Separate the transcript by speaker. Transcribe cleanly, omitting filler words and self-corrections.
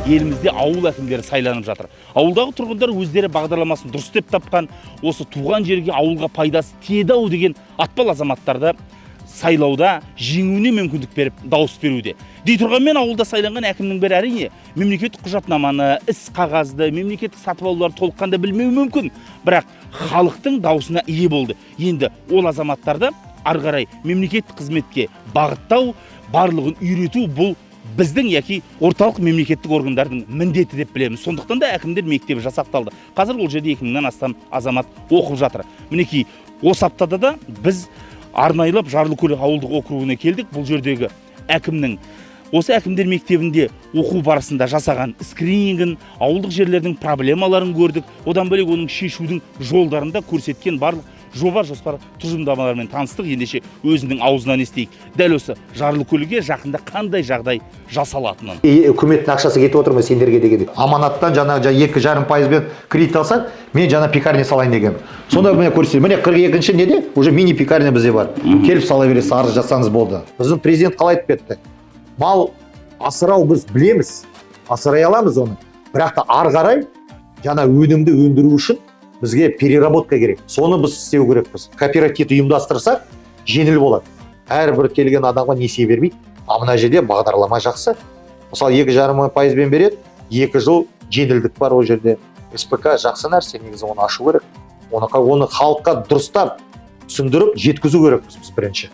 Speaker 1: елімізде ауыл әкімдері сайланып жатыр. Ауылдағы тұрғындар өздері бағдарламасын дұрыс деп тапқан, осы туған жерге ауылға пайдасы тиеді-ау деген атпал азаматтарды сайлауда жеңуіне мүмкіндік беріп дауыс беруде. Дей тұрғанмен ауылда сайланған әкімнің бәрі әрине мемлекеттік құжатнаманы, іс қағазды, мемлекеттік сатып алуларды толыққанда білмеуі мүмкін. Бірақ халықтың даусына ие болды. Енді ол азаматтарды ары қарай мемлекеттік қызметке бағыттау, барлығын үйрету бұл біздің яки орталық мемлекеттік органдардың міндеті деп білеміз. Сондықтан да әкімдер мектебі жасақталды. Қазір ол жерде 2000-нан астам азамат оқып жатыр. Мінекей осы аптада да біз арнайлап Жарлыкөл ауылдық округіне келдік. Бұл жердегі әкімнің осы әкімдер мектебінде оқу барысында жасаған скринингін, ауылдық жерлердің проблемаларын көрдік. Одан бөлек оның шешудің жолдарында көрсеткен барлық жоба жоспар тұжырымдамаларымен таныстық. Ендеше өзінің аузынан естейік. Дәл осы Жарлыкөлге жақында қандай жағдай жасалатынын.
Speaker 2: Үкіметтің ақшасы кетіп отыр ма сендерге деген. Аманаттан жаңағы 2,5% кредит алсаң, мен жаңа пекарня салайын деген. Сонда міне көрсетейін. Міне 42-ші неде уже мини пекарня бізде бар. Келіп сала бересіз, арыз жасаңыз болды. Біздің президент қалай айтып кетті? Мал асырау біз білеміз, асырай аламыз оны. Бірақ та ары қарай жаңа өнімді өндіру үшін бізге переработка керек. Соны біз істеу керекпіз. Кооператив ұйымдастырсақ, жеңіл болады. Әрбір келген адамға несие бермейді. Мына жерде бағдарлама жақсы. Мысалы 2,5% береді, 2 жыл жеңілдік бар ол жерде. СПК жақсы нәрсе, негізі оны ашу керек. Оны халыққа дұрыстап түсіндіріп жеткізу керекпіз біз бірінші.